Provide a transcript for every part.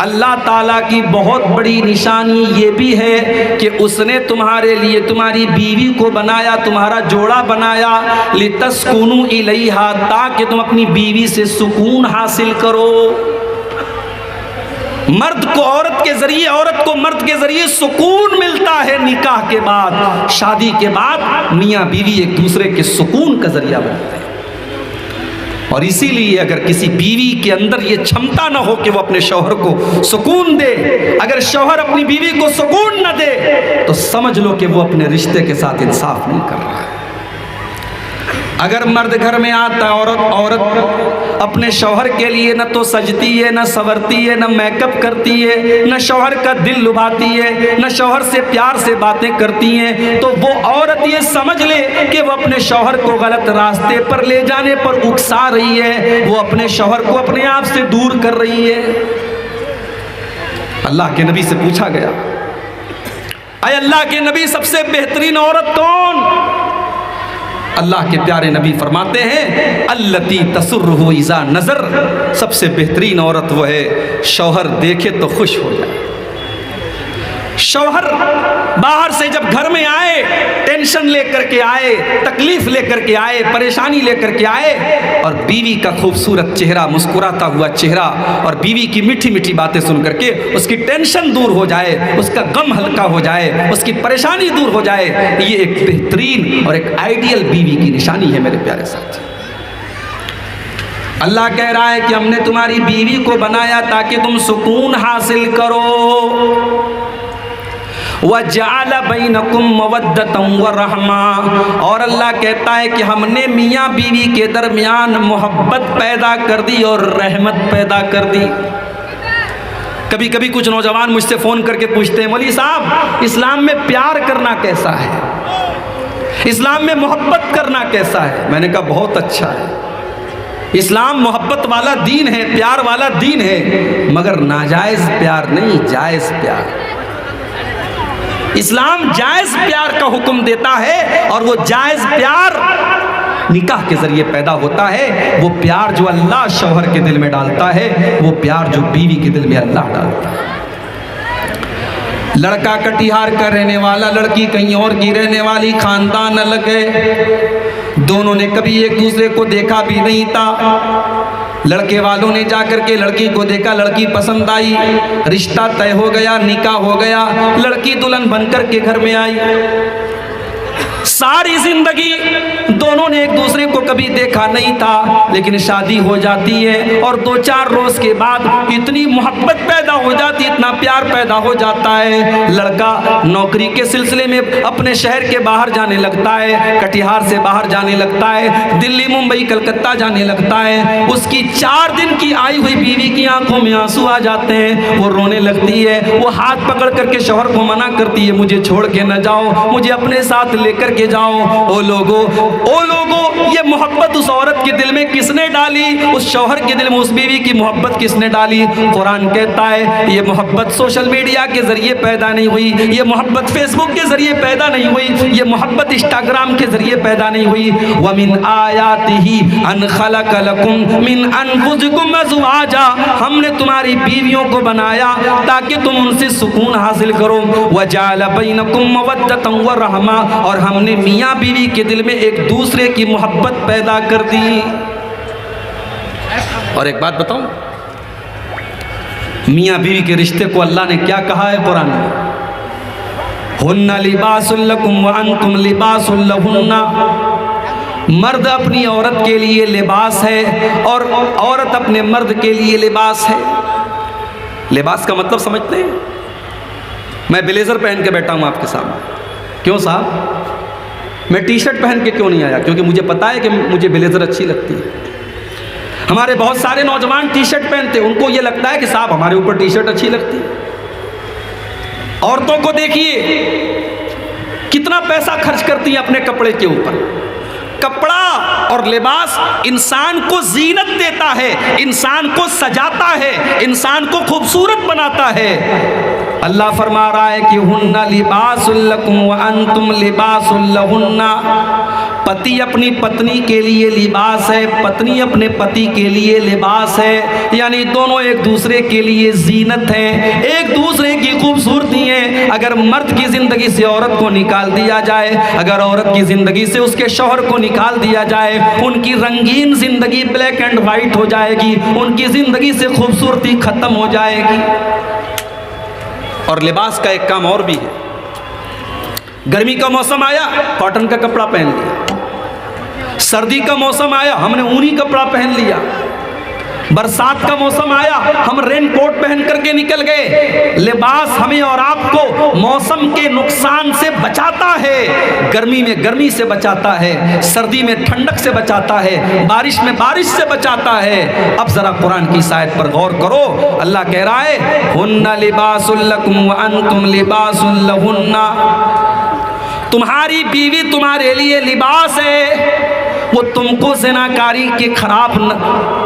अल्लाह ताला की बहुत बड़ी निशानी ये भी है कि उसने तुम्हारे लिए तुम्हारी बीवी को बनाया, तुम्हारा जोड़ा बनाया, लितस्कुनु इलैहा, ताकि तुम अपनी बीवी से सुकून हासिल करो। मर्द को औरत के जरिए, औरत को मर्द के जरिए सुकून मिलता है। निकाह के बाद, शादी के बाद मियाँ बीवी एक दूसरे के सुकून का जरिया बनते हैं। और इसीलिए अगर किसी बीवी के अंदर ये क्षमता ना हो कि वो अपने शौहर को सुकून दे, अगर शौहर अपनी बीवी को सुकून न दे, तो समझ लो कि वो अपने रिश्ते के साथ इंसाफ नहीं कर रहा है। अगर मर्द घर में आता है, औरत अपने शौहर के लिए न तो सजती है, न संवरती है, न मेकअप करती है, न शौहर का दिल लुभाती है, न शौहर से प्यार से बातें करती हैं, तो वो औरत ये समझ ले कि वो अपने शौहर को गलत रास्ते पर ले जाने पर उकसा रही है, वो अपने शौहर को अपने आप से दूर कर रही है। अल्लाह के नबी से पूछा गया, अय अल्लाह के नबी, सबसे बेहतरीन औरत कौन? अल्लाह के प्यारे नबी फरमाते हैं, अल्लती तसुर्रुहु इज़ा नज़र, सबसे बेहतरीन औरत वो है शौहर देखे तो खुश हो जाए। शौहर बाहर से जब घर में आए, टेंशन लेकर के आए, तकलीफ लेकर के आए, परेशानी लेकर के आए, और बीवी का खूबसूरत चेहरा, मुस्कुराता हुआ चेहरा और बीवी की मीठी मीठी बातें सुन करके उसकी टेंशन दूर हो जाए, उसका गम हल्का हो जाए, उसकी परेशानी दूर हो जाए, ये एक बेहतरीन और एक आइडियल बीवी की निशानी है मेरे प्यारे साथी। अल्लाह कह रहा है कि हमने तुम्हारी बीवी को बनाया ताकि तुम सुकून हासिल करो। वजअल बैनकुम मवद्दतन व रहमा, और अल्लाह कहता है कि हमने मियाँ बीवी के दरमियान मोहब्बत पैदा कर दी और रहमत पैदा कर दी। कभी कभी कुछ नौजवान मुझसे फ़ोन करके पूछते हैं, मौलवी साहब इस्लाम में प्यार करना कैसा है, इस्लाम में मोहब्बत करना कैसा है? मैंने कहा बहुत अच्छा है, इस्लाम मोहब्बत वाला दीन है, प्यार वाला दीन है, मगर नाजायज़ प्यार नहीं, जायज़ प्यार। इस्लाम जायज़ प्यार का हुक्म देता है, और वो जायज़ प्यार निकाह के जरिए पैदा होता है। वो प्यार जो अल्लाह शौहर के दिल में डालता है, वो प्यार जो बीवी के दिल में अल्लाह डालता है। लड़का कटिहार का रहने वाला, लड़की कहीं और की रहने वाली, खानदान अलग है, दोनों ने कभी एक दूसरे को देखा भी नहीं था। लड़के वालों ने जाकर के लड़की को देखा, लड़की पसंद आई, रिश्ता तय हो गया, निकाह हो गया, लड़की दुल्हन बनकर के घर में आई। सारी जिंदगी दोनों ने एक दूसरे को कभी देखा नहीं था, लेकिन शादी हो जाती है और 2-4 रोज के बाद इतनी मोहब्बत पैदा हो जाती, इतना प्यार पैदा हो जाता है। लड़का नौकरी के सिलसिले में अपने शहर के बाहर जाने लगता है, कटिहार से बाहर जाने लगता है, दिल्ली मुंबई कलकत्ता जाने लगता है। उसकी 4 दिन की आई हुई बीवी की आंखों में आंसू आ जाते हैं, वो रोने लगती है, वो हाथ पकड़ करके शौहर को मना करती है, मुझे छोड़ के न जाओ, मुझे अपने साथ लेकर के जाओ। ओ लोगो, ये मोहब्बत उस औरत के दिल में किसने डाली? उस शौहर के दिल में उस बीवी की मोहब्बत किसने डाली? कुरान कहता है ये मोहब्बत सोशल मीडिया के जरिए पैदा नहीं हुई, ये मोहब्बत फेसबुक के जरिए पैदा नहीं हुई, ये मोहब्बत इंस्टाग्राम के जरिए पैदा नहीं हुई। वमिन आयातिही अन खलक लकुम मिन अनफुसिकुम अज़वाजा, हमने तुम्हारी बीवियों को बनाया ताकि तुम उनसे सुकून हासिल करो। वजअल बैनकुम मवद्दतन व रहमा, और हमने मियाँ बीवी के दिल में एक दूसरे की मोहब्बत पैदा कर दी। और एक बात बताऊं, मियाँ बीवी के रिश्ते को अल्लाह ने क्या कहा है कुरान में? हुन्ना लिबासुल लकुम व अंतुम लिबासुल लहुन्ना, मर्द अपनी औरत के लिए लिबास है और औरत अपने मर्द के लिए लिबास है। लिबास का मतलब समझते हैं? मैं ब्लेजर पहन के बैठा हूं आपके सामने, क्यों साहब? मैं टी शर्ट पहन के क्यों नहीं आया? क्योंकि मुझे पता है कि मुझे ब्लेजर अच्छी लगती है। हमारे बहुत सारे नौजवान टी शर्ट पहनते हैं, उनको ये लगता है कि साहब हमारे ऊपर टी शर्ट अच्छी लगती है। औरतों को देखिए कितना पैसा खर्च करती हैं अपने कपड़े के ऊपर। कपड़ा और लिबास इंसान को जीनत देता है, इंसान को सजाता है, इंसान को खूबसूरत बनाता है। अल्लाह फरमा रहा है कि हुन्ना लिबासुल लकुम व अंतुम लिबासुल लहुन्ना, पति अपनी पत्नी के लिए लिबास है, पत्नी अपने पति के लिए लिबास है, यानी दोनों एक दूसरे के लिए जीनत हैं, एक दूसरे की खूबसूरती है। अगर मर्द की जिंदगी से औरत को निकाल दिया जाए, अगर औरत की जिंदगी से उसके शौहर को निकाल दिया जाए, उनकी रंगीन जिंदगी ब्लैक एंड व्हाइट हो जाएगी, उनकी जिंदगी से खूबसूरती खत्म हो जाएगी। और लिबास का एक काम और भी है। गर्मी का मौसम आया, कॉटन का कपड़ा पहन लिया। सर्दी का मौसम आया, हमने ऊनी कपड़ा पहन लिया। बरसात का मौसम आया, हम रेन कोट पहन करके निकल गए। लिबास हमें और आपको मौसम के नुकसान से बचाता है। गर्मी में गर्मी से बचाता है, सर्दी में ठंडक से बचाता है, बारिश में बारिश से बचाता है। अब जरा कुरान की इस आयत पर गौर करो। अल्लाह कह रहा है, हुन्ना लिबासुल लकुम व अंतुम लिबासुल लहुन्ना। तुम्हारी बीवी तुम्हारे लिए लिबास है, वो तुमको ज़िनाकारी के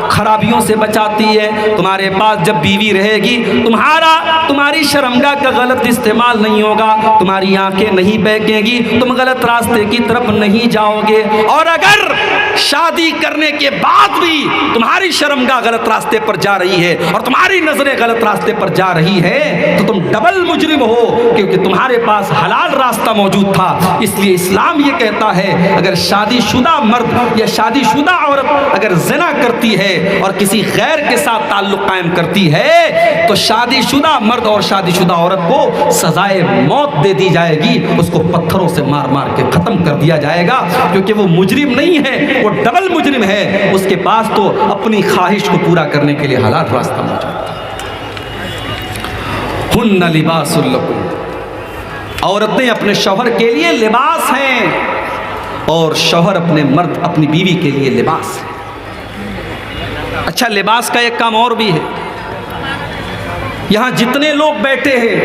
खराबियों से बचाती है। तुम्हारे पास जब बीवी रहेगी, तुम्हारी शर्मगाह का गलत इस्तेमाल नहीं होगा, तुम्हारी आंखें नहीं बहकेंगी, तुम गलत रास्ते की तरफ नहीं जाओगे। और अगर शादी करने के बाद भी तुम्हारी शर्मगाह गलत रास्ते पर जा रही है और तुम्हारी नजरें गलत रास्ते पर जा रही है, तो तुम डबल मुजरिम हो, क्योंकि तुम्हारे पास हलाल रास्ता मौजूद था। इसलिए इस्लाम ये कहता है, अगर शादीशुदा मर्द या शादीशुदा औरत अगर ज़िना करती है और किसी गैर के साथ ताल्लुक कायम करती है, तो शादीशुदा मर्द और शादीशुदा औरत को सजाए मौत दे दी जाएगी। उसको पत्थरों से मार मार के खत्म कर दिया जाएगा, क्योंकि वो मुजरिम नहीं है, वो डबल मुजरिम है। उसके पास तो अपनी ख्वाहिश को पूरा करने के लिए हलाल रास्ता मौजूद था। हुन्ना लिबासुल लकुम। औरतें अपने शौहर के लिए लिबास हैं और शौहर अपनी बीवी के लिए लिबास है। अच्छा, लिबास का एक काम और भी है। यहां जितने लोग बैठे हैं,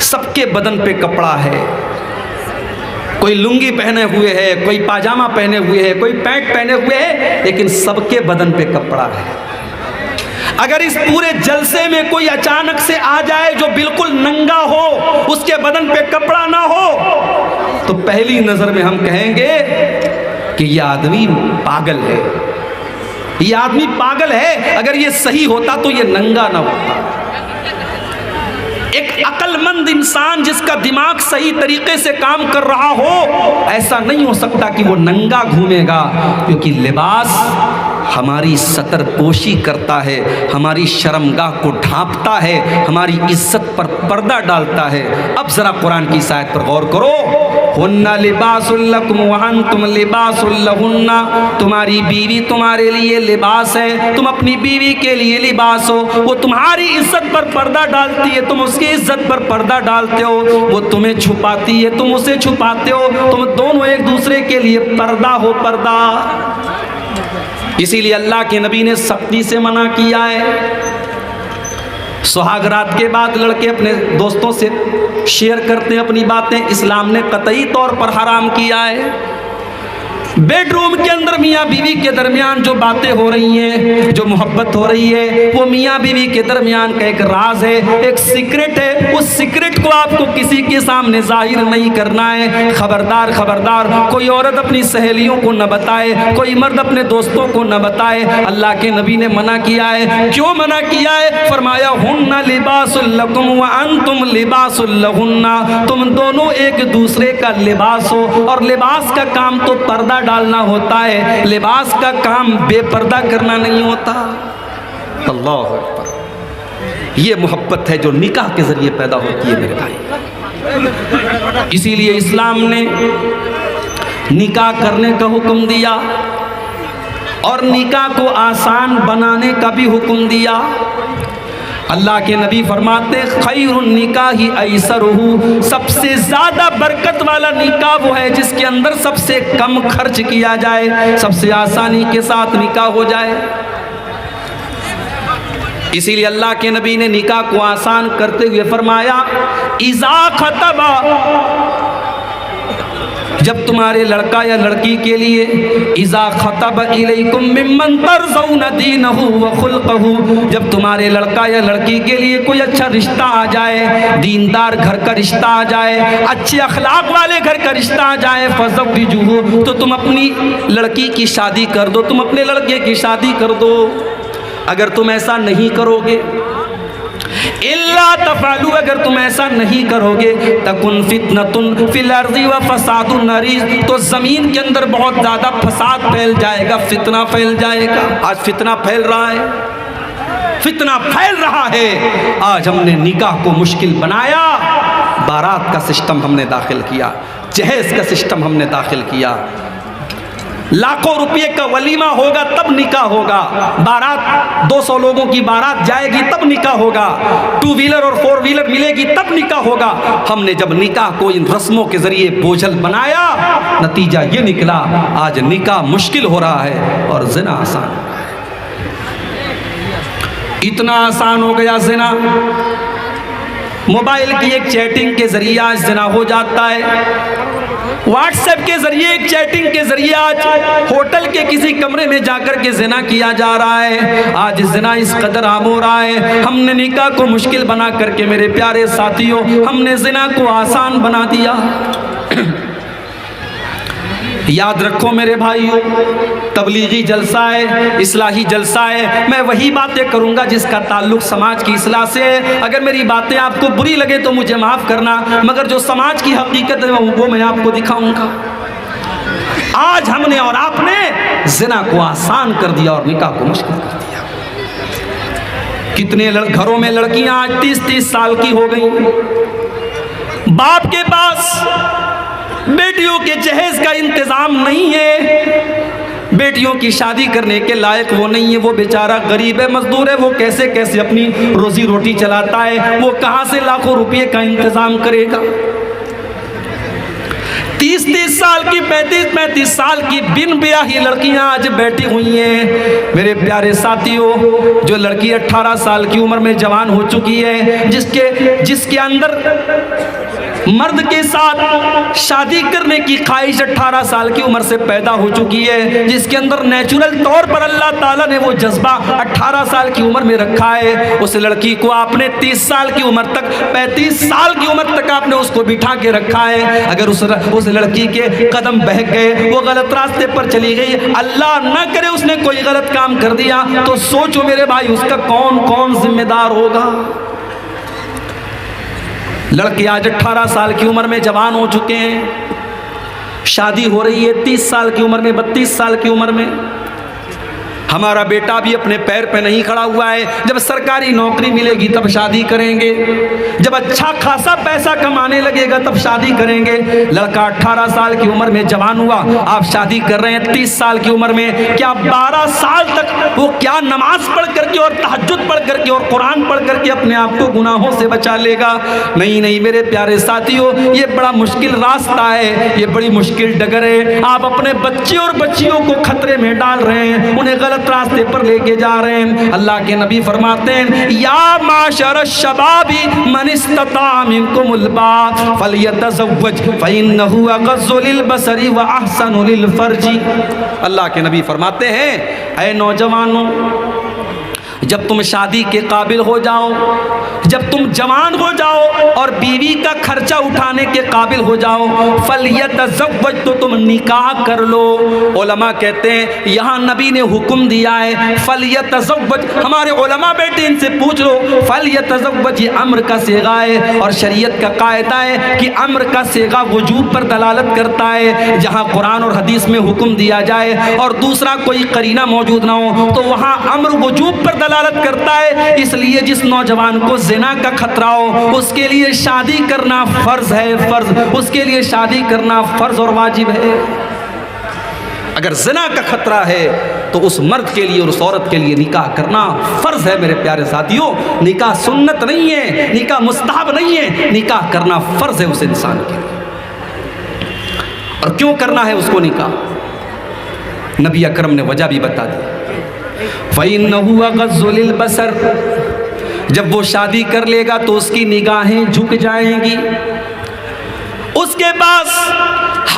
सबके बदन पे कपड़ा है। कोई लुंगी पहने हुए है, कोई पाजामा पहने हुए है, कोई पैंट पहने हुए है, लेकिन सबके बदन पे कपड़ा है। अगर इस पूरे जलसे में कोई अचानक से आ जाए जो बिल्कुल नंगा हो, उसके बदन पे कपड़ा ना हो, तो पहली नजर में हम कहेंगे कि यह आदमी पागल है, ये आदमी पागल है। अगर ये सही होता तो ये नंगा ना होता। एक अक्लमंद इंसान जिसका दिमाग सही तरीके से काम कर रहा हो, ऐसा नहीं हो सकता कि वो नंगा घूमेगा, क्योंकि लिबास हमारी सतरपोशी करता है, हमारी शर्मगाह को ढांपता है, हमारी इज्जत पर पर्दा डालता है। अब जरा कुरान की इस आयत पर गौर करो। हुन्ना लिबासुल लकुम व अंतुम लिबासुल लहुन्ना। तुम्हारी बीवी तुम्हारे लिए लिबास है, तुम अपनी बीवी के लिए लिबास हो। वो तुम्हारी इज्जत पर पर्दा डालती है, तुम उसकी इज्जत पर पर्दा डालते हो। वो तुम्हें छुपाती है, तुम उसे छुपाते हो। तुम दोनों एक दूसरे के लिए पर्दा हो, पर्दा। इसीलिए अल्लाह के नबी ने सख्ती से मना किया है। सुहाग रात के बाद लड़के अपने दोस्तों से शेयर करते हैं अपनी बातें, इस्लाम ने कतई तौर पर हराम किया है। बेडरूम के अंदर मियाँ बीवी के दरमियान जो बातें हो रही हैं, जो मोहब्बत हो रही है, वो मियाँ बीवी के दरमियान का एक राज है, एक सीक्रेट है। उस सीक्रेट को आपको किसी के सामने जाहिर नहीं करना है। खबरदार, खबरदार, कोई औरत अपनी सहेलियों को न बताए, कोई मर्द अपने दोस्तों को न बताए। अल्लाह के नबी ने मना किया है। क्यों मना किया है? फरमाया, हुन्ना लिबासुल लकुम व अंतुम लिबासुल लहुन्ना। तुम दोनों एक दूसरे का लिबास हो, और लिबास का काम तो पर्दा डालना होता है, लिबास का काम बेपर्दा करना नहीं होता। अल्लाह अकबर। ये मोहब्बत है जो निकाह के जरिए पैदा होती है मेरे भाई। इसीलिए इस्लाम ने निकाह करने का हुक्म दिया और निकाह को आसान बनाने का भी हुक्म दिया। अल्लाह के नबी फरमाते, खैरुन निकाही ऐसरुहु। सबसे ज़्यादा बरकत वाला निकाह वो है जिसके अंदर सबसे कम खर्च किया जाए, सबसे आसानी के साथ निकाह हो जाए। इसीलिए अल्लाह के नबी ने निकाह को आसान करते हुए फरमाया, इज़ा खतबा जब तुम्हारे लड़का या लड़की के लिए इज़ा खतब इलैकुम मिम्मन तर्ज़ौना दीनहु व खुल्क़हु, जब तुम्हारे लड़का या लड़की के लिए कोई अच्छा रिश्ता आ जाए, दीनदार घर का रिश्ता आ जाए, अच्छे अखलाक वाले घर का रिश्ता आ जाए, फ़ज़व्विजूहु, तो तुम अपनी लड़की की शादी कर दो, तुम अपने लड़के की शादी कर दो। अगर तुम ऐसा नहीं करोगे, इल्ला तफ़अलू, अगर तुम ऐसा नहीं करोगे, तकुन फितनतुन फिल अर्ज़ि व फ़सादुन अरीज़, तो ज़मीन के अंदर बहुत ज़्यादा फसाद फैल जाएगा, फितना फैल जाएगा। आज फितना फैल रहा है, फितना फैल रहा है। आज हमने निकाह को मुश्किल बनाया, बारात का सिस्टम हमने दाखिल किया, जहेज़ का सिस्टम हमने दाखिल किया, लाखों रुपये का वलीमा होगा तब निकाह होगा, बारात 200 लोगों की बारात जाएगी तब निकाह होगा, 2 व्हीलर और 4 व्हीलर मिलेगी तब निकाह होगा। हमने जब निकाह को इन रस्मों के जरिए बोझल बनाया, नतीजा ये निकला आज निकाह मुश्किल हो रहा है और जिना आसान। इतना आसान हो गया जिना, मोबाइल की एक चैटिंग के जरिए आज जिना हो जाता है, व्हाट्सएप के जरिए एक चैटिंग के जरिए आज होटल के किसी कमरे में जाकर के जिना किया जा रहा है। आज जिना इस कदर आम हो रहा है, हमने निकाह को मुश्किल बना करके मेरे प्यारे साथियों, हमने जिना को आसान बना दिया। याद रखो मेरे भाइयों, तबलीगी जलसा है, इस्लाही जलसा है, मैं वही बातें करूंगा जिसका ताल्लुक समाज की इस्लाह से है। अगर मेरी बातें आपको बुरी लगे तो मुझे माफ़ करना, मगर जो समाज की हकीकत है वो मैं आपको दिखाऊंगा। आज हमने और आपने जिना को आसान कर दिया और निकाह को मुश्किल कर दिया। कितने घरों में लड़कियां आज 30-30 साल की हो गई, बाप के पास बेटियों के जहेज का इंतजाम नहीं है, बेटियों की शादी करने के लायक वो नहीं है, वो बेचारा गरीब है, मजदूर है, वो कैसे कैसे अपनी रोजी रोटी चलाता है, वो कहाँ से लाखों रुपये का इंतजाम करेगा। 30-30 साल की, 35-35 साल की बिन ब्याही लड़कियां आज बैठी हुई हैं। मेरे प्यारे साथियों, जो लड़की 18 साल की उम्र में जवान हो चुकी है, जिसके अंदर मर्द के साथ शादी करने की ख्वाहिश 18 साल की उम्र से पैदा हो चुकी है, जिसके अंदर नेचुरल तौर पर अल्लाह ताला ने वो जज्बा 18 साल की उम्र में रखा है, उस लड़की को आपने 30 साल की उम्र तक, 35 साल की उम्र तक आपने उसको बिठा के रखा है। अगर उस लड़की के कदम बहक गए, वो गलत रास्ते पर चली गई, अल्लाह ना करे उसने कोई गलत काम कर दिया, तो सोचो मेरे भाई उसका कौन कौन जिम्मेदार होगा। लड़के आज 18 साल की उम्र में जवान हो चुके हैं, शादी हो रही है 30 साल की उम्र में, 32 साल की उम्र में। हमारा बेटा भी अपने पैर पे नहीं खड़ा हुआ है, जब सरकारी नौकरी मिलेगी तब शादी करेंगे, जब अच्छा खासा पैसा कमाने लगेगा तब शादी करेंगे। लड़का 18 साल की उम्र में जवान हुआ, आप शादी कर रहे हैं 30 साल की उम्र में, क्या 12 साल तक वो क्या नमाज पढ़ करके और तहज्जुद पढ़ करके और कुरान पढ़ करके अपने आप को गुनाहों से बचा लेगा? नहीं नहीं मेरे प्यारे साथियों, ये बड़ा मुश्किल रास्ता है, ये बड़ी मुश्किल डगर है। आप अपने बच्चे और बच्चियों को खतरे में डाल रहे हैं, उन्हें गलत रास्ते पर लेके जा रहे हैं। अल्लाह के नबी फरमाते हैं, या माशर शबाबी मन इस्तता मिनकुमुल बात फलयतज़व्वज फइन्नहु अग़ज़्ज़ु लिलबसरि व अहसनु लिलफर्जी। अल्लाह के नबी फरमाते हैं, ऐ नौजवानों, जब तुम शादी के काबिल हो जाओ, जब तुम जवान हो जाओ और बीवी का खर्चा उठाने के काबिल हो जाओ, फलयतज़व्वज, तो तुम निकाह कर लो। उलमा कहते हैं यहाँ नबी ने हुक्म दिया है फलयतज़व्वज, हमारे उलमा बेटे इनसे पूछ लो, फलयतज़व्वज ये अम्र का सेगा है और शरीयत का कायदा है कि अम्र का सेगा वजूब पर दलालत करता है। जहाँ कुरान और हदीस में हुक्म दिया जाए और दूसरा कोई करीना मौजूद ना हो तो वहाँ अम्र वजूब पर दलालत करता है। इसलिए जिस नौजवान को ज़िना का खतरा हो उसके लिए शादी करना फर्ज है, फर्ज, उसके लिए शादी करना फर्ज और वाजिब है। अगर ज़िना का खतरा है तो उस मर्द के लिए और उस औरत के लिए निकाह करना फर्ज है। मेरे प्यारे साथियों, निकाह सुन्नत नहीं है, निकाह मुस्तहब नहीं है, निकाह करना फर्ज है उस इंसान के लिए। और क्यों करना है उसको निकाह? नबी अकरम ने वजह भी बता दी, फ़इन्नहु अग़ज़्ज़ु लिलबसर, जब वो शादी कर लेगा तो उसकी निगाहें झुक जाएंगी, उसके पास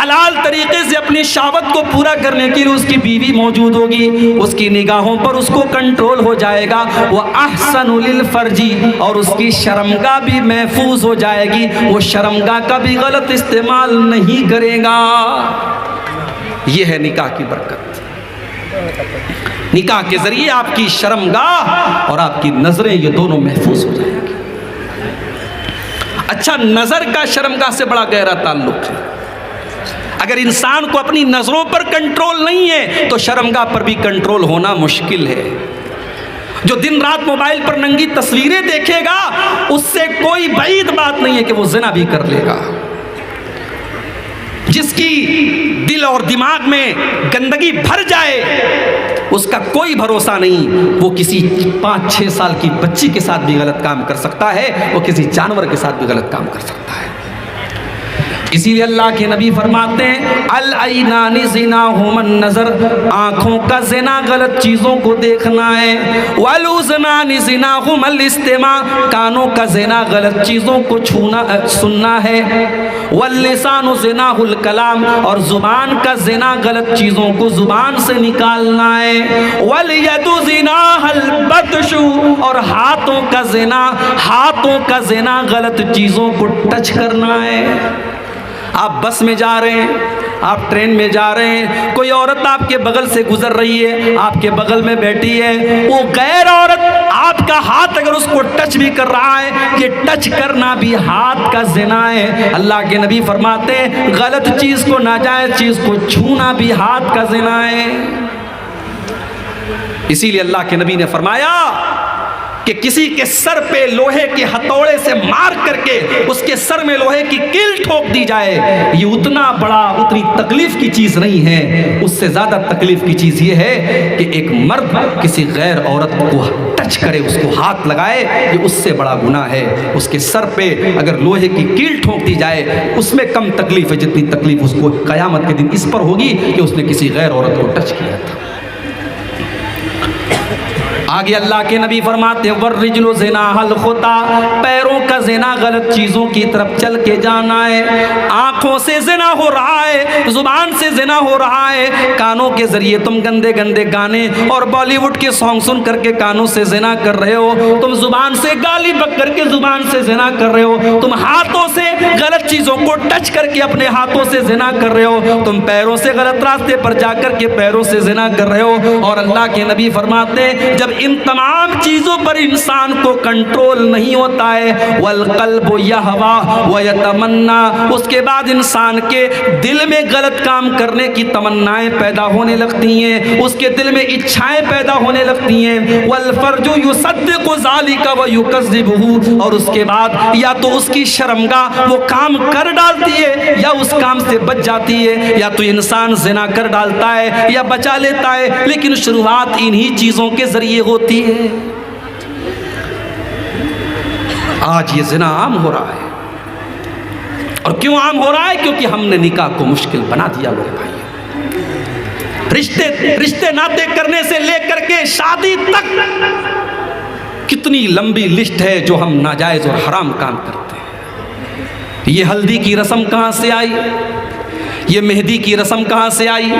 हलाल तरीके से अपनी शहवत को पूरा करने के लिए उसकी बीवी मौजूद होगी, उसकी निगाहों पर उसको कंट्रोल हो जाएगा। वह अहसनु लिल फर्जी, और उसकी शर्मगाह भी महफूज हो जाएगी, वो शर्मगाह का भी गलत इस्तेमाल नहीं करेगा। यह है निकाह की बरकत। निकाह के जरिए आपकी शर्मगाह और आपकी नजरें ये दोनों महफूज हो जाएंगी। अच्छा, नजर का शर्मगाह से बड़ा गहरा ताल्लुक है। अगर इंसान को अपनी नजरों पर कंट्रोल नहीं है तो शर्मगाह पर भी कंट्रोल होना मुश्किल है। जो दिन रात मोबाइल पर नंगी तस्वीरें देखेगा उससे कोई बईद बात नहीं है कि वो जिना भी कर लेगा। जिसकी दिल और दिमाग में गंदगी भर जाए उसका कोई भरोसा नहीं, वो किसी 5-6 साल की बच्ची के साथ भी गलत काम कर सकता है, वो किसी जानवर के साथ भी गलत काम कर सकता है। इसीलिए अल्लाह के नबी फरमाते हैं अल ऐनानी ज़िनाहुमन नज़र, आँखों का ज़िना गलत चीज़ों को देखना है। वल उज़नानी ज़िनाहुमुल इस्तिमा, कानों का ज़िना गलत चीज़ों को छूना सुनना है। वल लिसानु ज़िनाहुल कलाम, और ज़ुबान का ज़िना गलत चीज़ों को ज़ुबान से निकालना है। वल यदु ज़िनाहुल बत्शु, और हाथों का ज़िना गलत चीज़ों को टच करना है। आप बस में जा रहे हैं, आप ट्रेन में जा रहे हैं, कोई औरत आपके बगल से गुजर रही है, आपके बगल में बैठी है, वो गैर औरत आपका हाथ अगर उसको टच भी कर रहा है, ये टच करना भी हाथ का ज़िना है। अल्लाह के नबी फरमाते हैं गलत चीज़ को, नाजायज़ चीज़ को छूना भी हाथ का ज़िना है। इसीलिए अल्लाह के नबी ने फरमाया कि किसी के सर पे लोहे के हथौड़े से मार करके उसके सर में लोहे की कील ठोक दी जाए, ये उतनी तकलीफ की चीज नहीं है। उससे ज्यादा तकलीफ की चीज ये है कि एक मर्द किसी गैर औरत को टच करे, उसको हाथ लगाए, ये उससे बड़ा गुनाह है। उसके सर पे अगर लोहे की कील ठोक दी जाए उसमें कम तकलीफ है जितनी तकलीफ उसको कयामत के दिन इस पर होगी कि उसने किसी गैर औरत को टच किया था। आगे अल्लाह के नबी फरमाते हैं वर्रिजलु ज़िनाहुल खुता, पैरों का ज़िना गलत चीज़ों की तरफ चल के जाना है। आँखों से ज़िना हो रहा है, ज़ुबान से ज़िना हो रहा है, कानों के ज़रिए तुम गंदे गंदे गाने और बॉलीवुड के सॉन्ग सुन करके कानों से ज़िना कर रहे हो, तुम ज़ुबान से गाली बक करके ज़ुबान से ज़िना कर रहे हो, तुम हाथों से गलत चीज़ों को टच करके अपने हाथों से ज़िना कर रहे हो, तुम पैरों से गलत रास्ते पर जा करके पैरों से ज़िना कर रहे हो। और अल्लाह के नबी फरमाते हैं जब इन तमाम चीजों पर इंसान को कंट्रोल नहीं होता है, वल क़ल्बु यहवा व यतमन्ना, उसके बाद इंसान के दिल में गलत काम करने की तमन्नाएं पैदा होने लगती हैं, उसके दिल में इच्छाएं पैदा होने लगती हैं। वल फर्जु युसद्दिक़ु ज़ालिका व युकज़्ज़िबुहु, और उसके बाद या तो उसकी शर्मगाह वो काम कर डालती है या उस काम से बच जाती है, या तो इंसान ज़िना कर डालता है या बचा लेता है, लेकिन शुरुआत इन्हीं चीज़ों के ज़रिए होती है। आज ये ज़िना आम हो रहा है, और क्यों आम हो रहा है? क्योंकि हमने निकाह को मुश्किल बना दिया मेरे भाई। रिश्ते नाते करने से लेकर के शादी तक कितनी लंबी लिस्ट है जो हम नाजायज और हराम काम करते हैं। ये हल्दी की रस्म कहां से आई? ये मेहंदी की रस्म कहां से आई?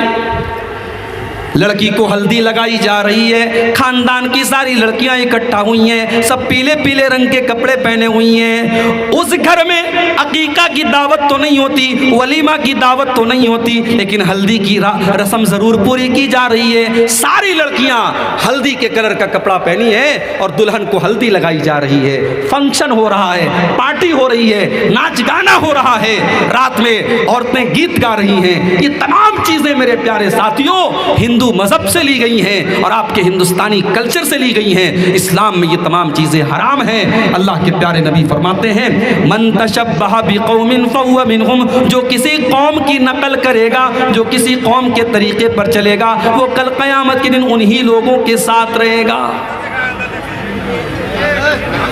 लड़की को हल्दी लगाई जा रही है, खानदान की सारी लड़कियां इकट्ठा हुई हैं, सब पीले पीले रंग के कपड़े पहने हुई हैं। उस घर में अकीका की दावत तो नहीं होती, वलीमा की दावत तो नहीं होती, लेकिन हल्दी की रस्म जरूर पूरी की जा रही है। सारी लड़कियां हल्दी के कलर का कपड़ा पहनी है और दुल्हन को हल्दी लगाई जा रही है। फंक्शन हो रहा है, पार्टी हो रही है, नाच गाना हो रहा है, रात में औरतें गीत गा रही हैं। ये तमाम चीजें मेरे प्यारे साथियों हिंदू मजहब से ली गई हैं और आपके हिंदुस्तानी कल्चर से ली गई हैं। इस्लाम में ये तमाम चीजें हराम हैं। अल्लाह के प्यारे नबी फरमाते हैं मन तशब्बह बिक़ौमिन फहुव मिनहुम, जो किसी कौम की नकल करेगा, जो किसी कौम के तरीके पर चलेगा, वो कल क़यामत के दिन उन्हीं लोगों के साथ रहेगा।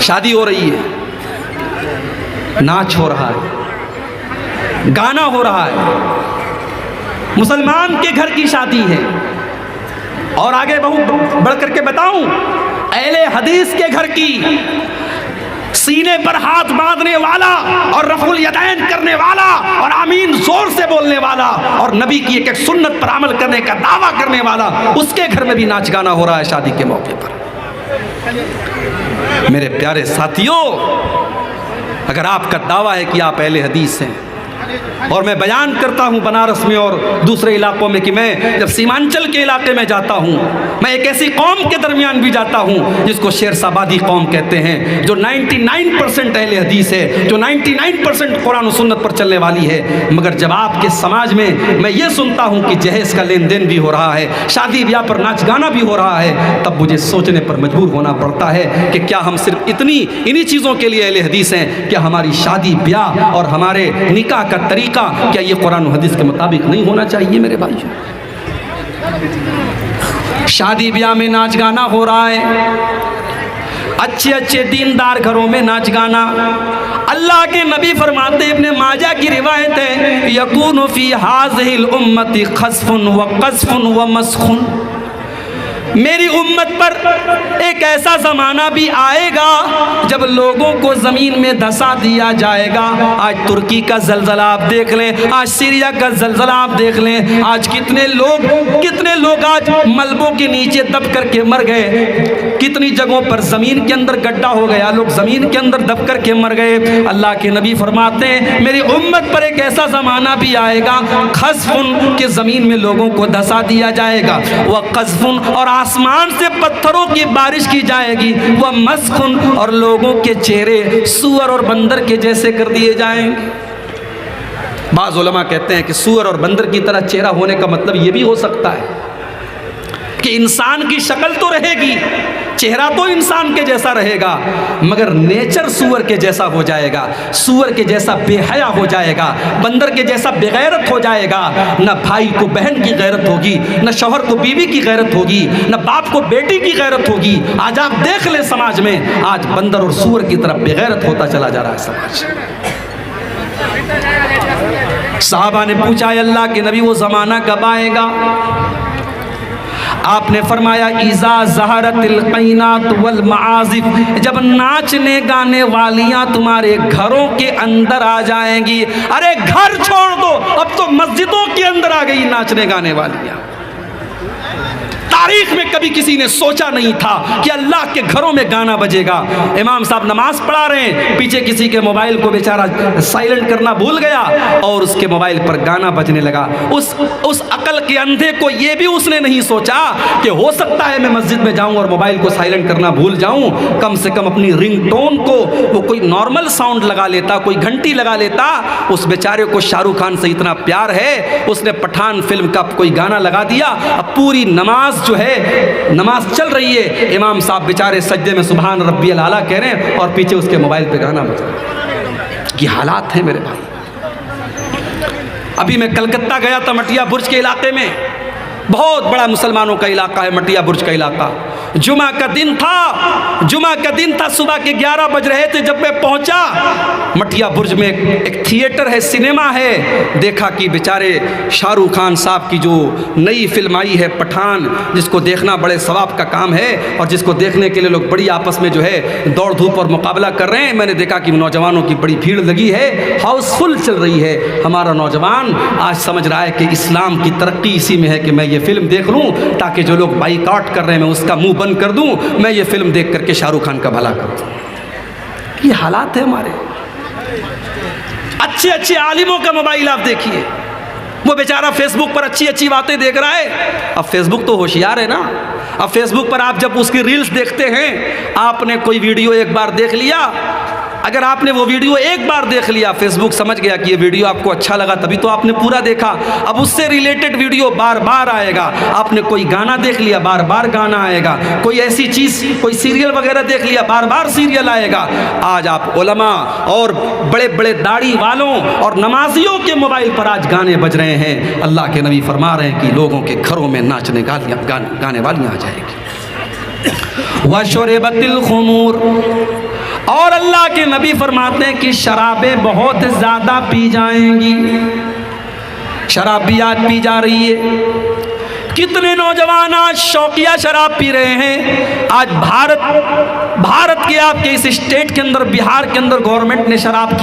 शादी हो रही है, नाच हो रहा है, गाना हो रहा है, मुसलमान के घर की शादी है, और आगे बहुत बढ़ करके बताऊं अहले हदीस के घर की, सीने पर हाथ बांधने वाला और रफुल यदैन करने वाला और आमीन जोर से बोलने वाला और नबी की एक एक सुन्नत पर अमल करने का दावा करने वाला, उसके घर में भी नाच गाना हो रहा है शादी के मौके पर। मेरे प्यारे साथियों, अगर आपका दावा है कि आप अहले हदीस हैं, और मैं बयान करता हूं बनारस में और दूसरे इलाकों में कि मैं जब सीमांचल के इलाके में जाता हूं, मैं एक ऐसी कौम के दरमियान भी जाता हूं जिसको शेरशाबादी कौम कहते हैं, जो 99% अहले हदीस है, जो 99% कुरान और सुन्नत पर चलने वाली है। मगर जब आपके समाज में मैं ये सुनता हूं कि जहेज का लेन देन भी हो रहा है, शादी ब्याह पर नाच गाना भी हो रहा है, तब मुझे सोचने पर मजबूर होना पड़ता है कि क्या हम सिर्फ इन्हीं चीज़ों के लिए अहले हदीस हैं? क्या हमारी शादी ब्याह और हमारे निकाह का तरीका क्या ये कुरान और हदीस के मुताबिक नहीं होना चाहिए? मेरे भाइयों, शादी ब्याह में नाच गाना हो रहा है, अच्छे अच्छे दीनदार घरों में नाच गाना। अल्लाह के नबी फरमाते, इब्ने माजा की रिवायत है, यकूनु फी हाज़िहिल उम्मति खस्फुन व क़ज़्फ़ुन व मस्ख़ुन, मेरी उम्मत पर एक ऐसा ज़माना भी आएगा जब लोगों को ज़मीन में धंसा दिया जाएगा। आज तुर्की का ज़लज़ला आप देख लें, आज सीरिया का ज़लज़ला आप देख लें, आज कितने लोग आज मलबों के नीचे दब करके मर गए, कितनी जगहों पर ज़मीन के अंदर गड्ढा हो गया, लोग ज़मीन के अंदर दब करके मर गए। अल्लाह के नबी फरमाते हैं, मेरी उम्मत पर एक ऐसा ज़माना भी आएगा, खस्फुन के ज़मीन में लोगों को धंसा दिया जाएगा, वह क़ज़्फ़ुन और आसमान से पत्थरों की बारिश की जाएगी, वह मस्ख़ुन और लोगों के चेहरे सूअर और बंदर के जैसे कर दिए जाएंगे। बाज़ उलमा कहते हैं कि सूअर और बंदर की तरह चेहरा होने का मतलब ये भी हो सकता है कि इंसान की शक्ल तो रहेगी, चेहरा तो इंसान के जैसा रहेगा, मगर नेचर सूअर के जैसा हो जाएगा, सूअर के जैसा बेहया हो जाएगा, बंदर के जैसा बेगैरत हो जाएगा। न भाई को बहन की गैरत होगी, न शौहर को बीवी की गैरत होगी, न बाप को बेटी की गैरत होगी। आज आप देख ले समाज में, आज बंदर और सूअर की तरफ बेगैरत होता चला जा रहा है समाज। साहबा ने पूछा, अल्लाह के नबी वो ज़माना कब आएगा? आपने फरमाया, इज़ा ज़हरतिल क़ैनात वल मआज़िफ़, जब नाचने गाने वालियाँ तुम्हारे घरों के अंदर आ जाएंगी। अरे घर छोड़ दो, अब तो मस्जिदों के अंदर आ गई नाचने गाने वालियाँ। तारीख में कभी किसी ने सोचा नहीं था कि अल्लाह के घरों में गाना बजेगा। इमाम साहब नमाज पढ़ा रहे हैं, पीछे किसी के मोबाइल को बेचारा साइलेंट करना भूल गया और उसके मोबाइल पर गाना बजने लगा। उस अकल के अंधे को ये भी उसने नहीं सोचा कि हो सकता है मैं मस्जिद में जाऊं और मोबाइल को साइलेंट करना भूल जाऊं, कम से कम अपनी रिंगटोन को वो कोई नॉर्मल साउंड लगा लेता, कोई घंटी लगा लेता। उस बेचारे को शाहरुख खान से इतना प्यार है, उसने पठान फिल्म का कोई गाना लगा दिया। अब पूरी नमाज जो है, नमाज चल रही है, इमाम साहब बेचारे सज्दे में सुभान रब्बियल आला कह रहे हैं और पीछे उसके मोबाइल पे गाना बज रहा है। ये हालात हैं मेरे भाई। अभी मैं कलकत्ता गया था, मटिया बुर्ज के इलाके में, बहुत बड़ा मुसलमानों का इलाका है मटिया बुर्ज का इलाका। जुमा का दिन था, सुबह के 11 बज रहे थे जब मैं पहुंचा। मटिया बुर्ज में एक थिएटर है, सिनेमा है। देखा कि बेचारे शाहरुख खान साहब की जो नई फिल्म आई है पठान, जिसको देखना बड़े सवाब का काम है और जिसको देखने के लिए लोग बड़ी आपस में जो है दौड़ धूप और मुकाबला कर रहे हैं। मैंने देखा कि नौजवानों की बड़ी भीड़ लगी है, हाउसफुल चल रही है। हमारा नौजवान आज समझ रहा है कि इस्लाम की तरक्की इसी में है कि मैं ये फिल्म देख लूँ, ताकि जो लोग बाइकआउट कर रहे हैं मैं उसका मुंह बंद कर दूं, मैं ये फिल्म देख करके शाहरुख खान का भला कर दूं। ये हालात है हमारे। अच्छे अच्छे आलिमों का मोबाइल आप देखिए, वो बेचारा फेसबुक पर अच्छी अच्छी बातें देख रहा है। अब फेसबुक तो होशियार है ना, अब फेसबुक पर आप जब उसकी रील्स देखते हैं, आपने कोई वीडियो एक बार देख लिया, अगर आपने वो वीडियो एक बार देख लिया, फेसबुक समझ गया कि ये वीडियो आपको अच्छा लगा, तभी तो आपने पूरा देखा। अब उससे रिलेटेड वीडियो बार बार आएगा। आपने कोई गाना देख लिया, बार बार गाना आएगा। कोई ऐसी चीज़, कोई सीरियल वगैरह देख लिया, बार बार सीरियल आएगा। आज आप उलमा और बड़े बड़े दाढ़ी वालों और नमाजियों के मोबाइल पर आज गाने बज रहे हैं। अल्लाह के नबी फरमा रहे हैं कि लोगों के घरों में नाचने गाने वालियाँ आ जाएगी। वशुरिबतिल खुमूर, और अल्लाह के नबी फरमाते हैं कि शराबें बहुत ज़्यादा पी जाएंगी। शराब भी आज पी जा रही है। कितने नौजवान आज शौकिया शराब पी रहे हैं। आज भारत के आपके इस स्टेट के अंदर, बिहार के अंदर गवर्नमेंट ने शराब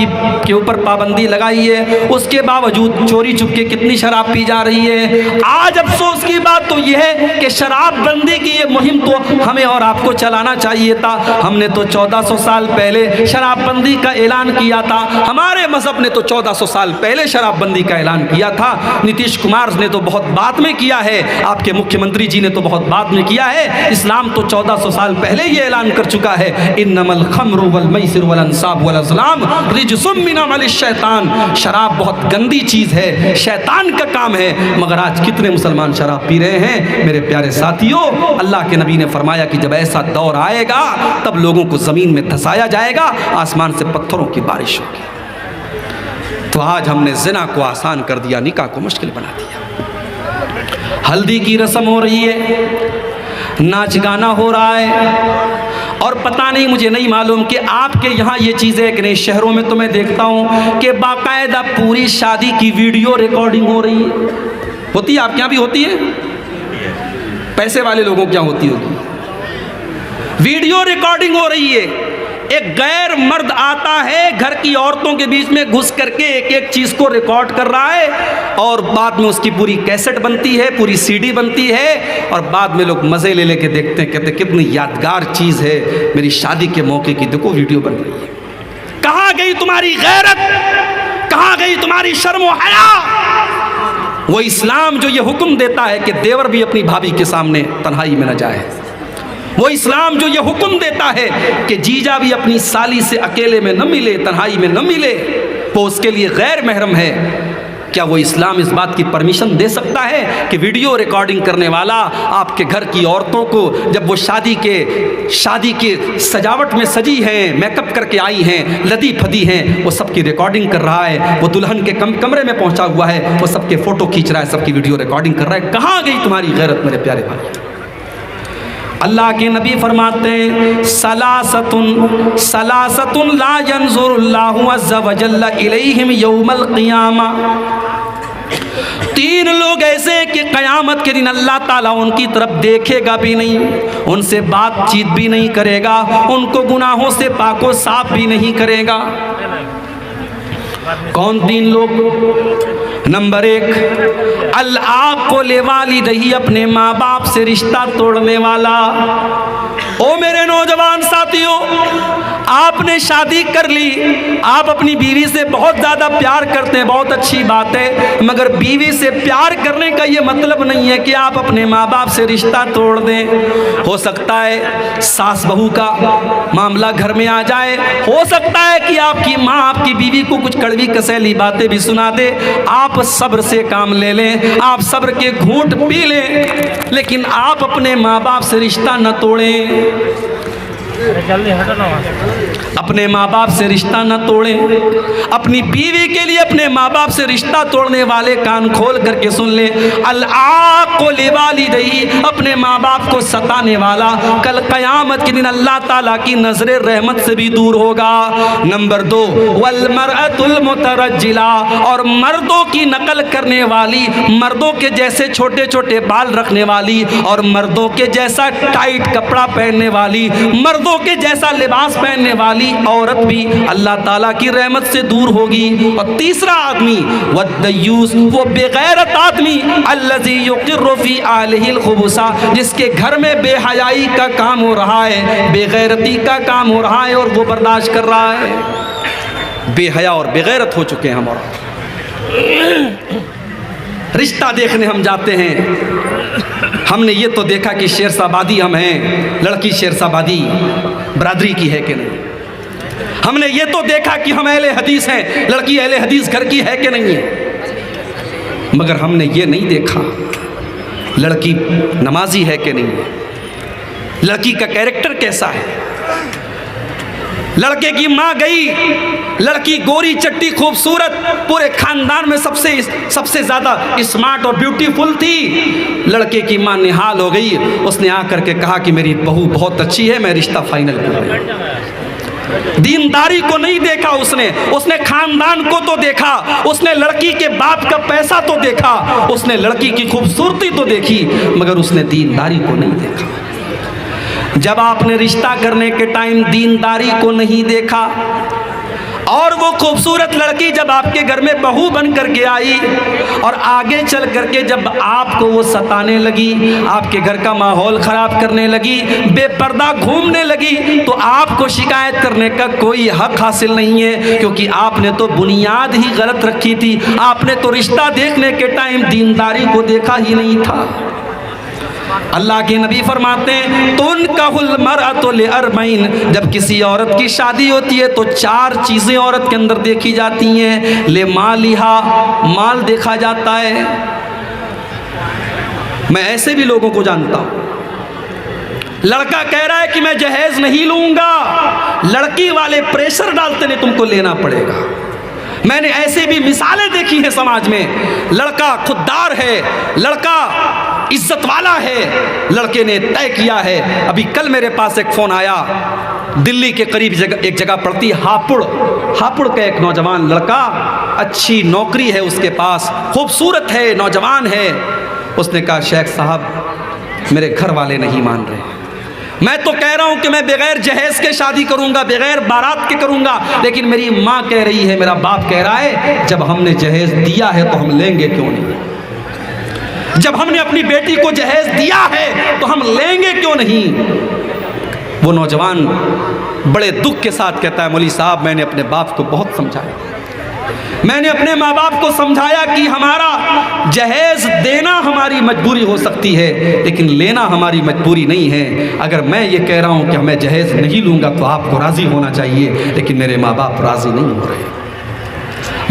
के ऊपर पाबंदी लगाई है, उसके बावजूद चोरी चुपके कितनी शराब पी जा रही है। आज अफसोस की बात तो यह है कि शराब बंदी की ये मुहिम तो हमें और आपको चलाना चाहिए था। हमने तो 1400 साल पहले शराबबंदी का ऐलान किया था। हमारे मजहब ने तो 1400 साल पहले शराबबंदी का ऐलान किया था। नीतीश कुमार ने तो बहुत बाद में किया है, आपके मुख्यमंत्री जी ने तो बहुत बाद में किया है। इस्लाम तो 1400 साल पहले ये ऐलान कर चुका है, इन्नमल खम्रु वल मैसिर वल अंसाब वल अज़लाम रिज्सुम मिन अमलिश शैतान। शराब बहुत गंदी चीज़ है, शैतान का काम है। मगर आज कितने मुसलमान शराब पी रहे हैं। मेरे प्यारे साथियों, अल्लाह के नबी ने फरमाया कि जब ऐसा दौर आएगा तब लोगों को ज़मीन में धंसाया जाएगा, आसमान से पत्थरों की बारिश होगी। तो आज हमने ज़िना को आसान कर दिया, निकाह को मुश्किल बना दिया। हल्दी की रस्म हो रही है, नाच गाना हो रहा है, और पता नहीं, मुझे नहीं मालूम कि आपके यहाँ ये चीज़ें कि नहीं। शहरों में तो मैं देखता हूँ कि बाकायदा पूरी शादी की वीडियो रिकॉर्डिंग हो रही है। होती है आपके यहाँ भी होती है? पैसे वाले लोगों के यहाँ होती होगी। वीडियो रिकॉर्डिंग हो रही है, एक गैर मर्द आता है घर की औरतों के बीच में घुस करके एक एक चीज़ को रिकॉर्ड कर रहा है, और बाद में उसकी पूरी कैसेट बनती है, पूरी सीडी बनती है, और बाद में लोग मज़े ले लेके देखते हैं, कहते हैं कितनी यादगार चीज़ है, मेरी शादी के मौके की देखो वीडियो बन रही है। कहाँ गई तुम्हारी गैरत, कहाँ गई तुम्हारी शर्म व हया? वो इस्लाम जो ये हुक्म देता है कि देवर भी अपनी भाभी के सामने तन्हाई में न जाए, वो इस्लाम जो ये हुक्म देता है कि जीजा भी अपनी साली से अकेले में न मिले, तन्हाई में न मिले, वो उसके लिए गैर महरम है। क्या वो इस्लाम इस बात की परमिशन दे सकता है कि वीडियो रिकॉर्डिंग करने वाला आपके घर की औरतों को, जब वो शादी के सजावट में सजी हैं, मेकअप करके आई हैं, लदी फदी हैं, वो सबकी रिकॉर्डिंग कर रहा है, वो दुल्हन के कमरे में पहुंचा हुआ है, वो सबके फ़ोटो खींच रहा है, सबकी वीडियो रिकॉर्डिंग कर रहा है? कहाँ गई तुम्हारी गैरत मेरे प्यारे भाई? अल्लाह के नबी फरमाते हैं, सलासतुन ला यंजुरुल्लाहु अज़्ज़ा व जल्ला इलैहिम यौमल क़ियामा। 3 लोग ऐसे कि क़यामत के दिन अल्लाह ताला उनकी तरफ देखेगा भी नहीं, उनसे बातचीत भी नहीं करेगा, उनको गुनाहों से पाको साफ भी नहीं करेगा। कौन 3 लोग? नंबर 1, अल-आक़ को लेवाली रही, अपने माँ बाप से रिश्ता तोड़ने वाला। ओ मेरे नौजवान साथियों, आपने शादी कर ली, आप अपनी बीवी से बहुत ज़्यादा प्यार करते हैं, बहुत अच्छी बात है, मगर बीवी से प्यार करने का ये मतलब नहीं है कि आप अपने माँ बाप से रिश्ता तोड़ दें। हो सकता है सास बहू का मामला घर में आ जाए, हो सकता है कि आपकी माँ आपकी बीवी को कुछ कड़वी कसैली बातें भी सुना दे। आप सब्र से काम ले लें, आप सब्र के घूंट पी लें, लेकिन आप अपने माँ बाप से रिश्ता न तोड़ें। अपने माँ बाप से रिश्ता न तोड़ें। अपनी बीवी के लिए अपने माँ बाप से रिश्ता तोड़ने वाले कान खोल करके सुन ले, अल-आक़ को लिवाली रही, अपने माँ बाप को सताने वाला कल क़यामत के दिन अल्लाह ताला की नज़रे रहमत से भी दूर होगा। नंबर 2, वल मरअतुल मुतरज्जिला, और मर्दों की नकल करने वाली, मर्दों के जैसे छोटे छोटे बाल रखने वाली, और मर्दों के जैसा टाइट कपड़ा पहनने वाली, मर्दों के जैसा लिबास पहनने वाली औरत भी अल्लाह ताला की रहमत से दूर होगी। और तीसरा आदमी वद्दयूस, वो बेगैरत आदमी, अल्लज़ी युक़िर्रु फ़ी आलिहिल खुबुसा, जिसके घर में बेहयाई का काम हो रहा है, बेगैरती का काम हो रहा है और वो बर्दाश्त कर रहा है। बेहया और बेगैरत हो चुके हैं हम। और रिश्ता देखने हम जाते हैं, हमने ये तो देखा कि शेरशाबादी हम हैं, लड़की शेरशाबादी बरादरी की है कि नहीं। हमने ये तो देखा कि हम अहले हदीस हैं, लड़की अहले हदीस घर की है कि नहीं है। मगर हमने ये नहीं देखा लड़की नमाजी है कि नहीं है, लड़की का कैरेक्टर कैसा है। लड़के की माँ गई, लड़की गोरी चट्टी खूबसूरत, पूरे खानदान में सबसे ज़्यादा स्मार्ट और ब्यूटीफुल थी। लड़के की माँ निहाल हो गई, उसने आकर के कहा कि मेरी बहू बहुत अच्छी है, मैं रिश्ता फाइनल कर रही हूँ। दीनदारी को नहीं देखा उसने खानदान को तो देखा, उसने लड़की के बाप का पैसा तो देखा, उसने लड़की की खूबसूरती तो देखी, मगर उसने दीनदारी को नहीं देखा। जब आपने रिश्ता करने के टाइम दीनदारी को नहीं देखा और वो खूबसूरत लड़की जब आपके घर में बहू बन करके आई और आगे चल करके जब आपको वो सताने लगी, आपके घर का माहौल ख़राब करने लगी, बेपर्दा घूमने लगी, तो आपको शिकायत करने का कोई हक हासिल नहीं है, क्योंकि आपने तो बुनियाद ही गलत रखी थी। आपने तो रिश्ता देखने के टाइम दीनदारी को देखा ही नहीं था। अल्लाह के नबी फरमाते हैं तुनकाहुल मरअतु लिअरबईन, जब किसी औरत की शादी होती है तो 4 चीज़ें औरत के अंदर देखी जाती हैं। ले मालिहा, माल देखा जाता है। मैं ऐसे भी लोगों को जानता हूँ, लड़का कह रहा है कि मैं जहेज नहीं लूँगा, लड़की वाले प्रेशर डालते नहीं तुमको लेना पड़ेगा। मैंने ऐसे भी मिसालें देखी हैं समाज में। लड़का खुददार है, लड़का इज्जत वाला है, लड़के ने तय किया है। अभी कल मेरे पास एक फ़ोन आया, दिल्ली के करीब एक जगह पड़ती हापुड़ का एक नौजवान लड़का, अच्छी नौकरी है उसके पास, खूबसूरत है, नौजवान है। उसने कहा शेख साहब मेरे घर वाले नहीं मान रहे, मैं तो कह रहा हूं कि मैं बगैर जहेज के शादी करूंगा, बगैर बारात के करूंगा, लेकिन मेरी माँ कह रही है, मेरा बाप कह रहा है जब हमने जहेज दिया है तो हम लेंगे क्यों नहीं। जब हमने अपनी बेटी को जहेज दिया है तो हम लेंगे क्यों नहीं। वो नौजवान बड़े दुख के साथ कहता है मौलवी साहब मैंने अपने बाप को बहुत समझाया, मैंने अपने माँ बाप को समझाया कि हमारा जहेज देना हमारी मजबूरी हो सकती है, लेकिन लेना हमारी मजबूरी नहीं है। अगर मैं ये कह रहा हूँ कि मैं जहेज नहीं लूँगा तो आपको राज़ी होना चाहिए, लेकिन मेरे माँ बाप राज़ी नहीं हो रहे।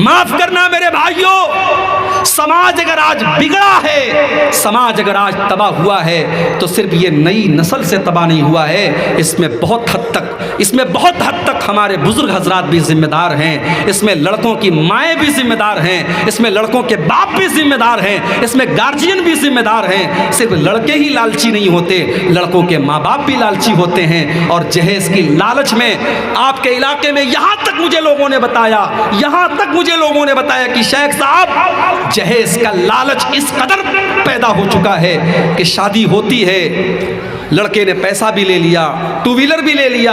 माफ़ करना मेरे भाइयों, समाज अगर आज बिगड़ा है, समाज अगर आज तबाह हुआ है तो सिर्फ ये नई नस्ल से तबाह नहीं हुआ है, इसमें बहुत हद तक हमारे बुजुर्ग हजरात भी जिम्मेदार हैं, इसमें लड़कों की माएँ भी जिम्मेदार हैं, इसमें लड़कों के बाप भी जिम्मेदार हैं, इसमें गार्जियन भी जिम्मेदार हैं। सिर्फ लड़के ही लालची नहीं होते, लड़कों के माँ बाप भी लालची होते हैं। और जहेज की लालच में आपके इलाके में यहाँ तक मुझे लोगों ने बताया कि शेख साहब जहेज का लालच इस कदर पैदा हो चुका है कि शादी होती है, लड़के ने पैसा भी ले लिया, 2 व्हीलर भी ले लिया,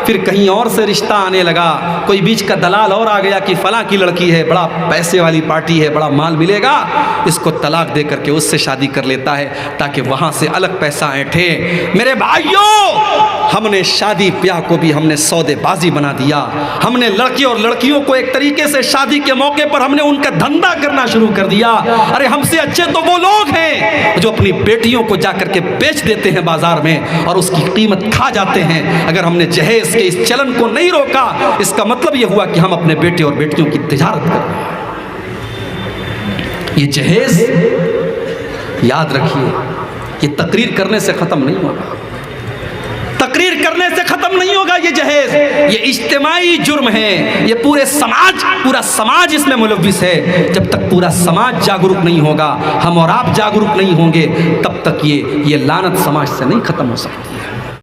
फिर कहीं और से रिश्ता आने लगा, कोई बीच का दलाल और आ गया कि फलां की लड़की है, बड़ा पैसे वाली पार्टी है, बड़ा माल मिलेगा, इसको तलाक दे करके उससे शादी कर लेता है ताकि वहाँ से अलग पैसा ऐंठे। मेरे भाइयों, हमने शादी ब्याह को भी हमने सौदेबाजी बना दिया। हमने लड़के और लड़कियों को एक तरीके से शादी के मौके पर हमने उनका धंधा करना शुरू कर दिया। अरे हमसे अच्छे तो वो लोग हैं जो अपनी बेटियों को जाकर के बेच देते हैं बाजार में और उसकी कीमत खा जाते हैं। अगर हमने जहेज के इस चलन को नहीं रोका, इसका मतलब यह हुआ कि हम अपने बेटे और बेटियों की तिजारत कर रहे हैं। ये जहेज याद रखिए, ये तकरीर करने से खत्म नहीं होगा, तकरीर करने से खत्म नहीं होगा। ये जहेज, ये इज्तिमाई जुर्म है, ये पूरा समाज इसमें मुलव्विस है। जब तक पूरा समाज जागरूक नहीं होगा, हम और आप जागरूक नहीं होंगे, तब तक ये लानत समाज से नहीं खत्म हो सकती।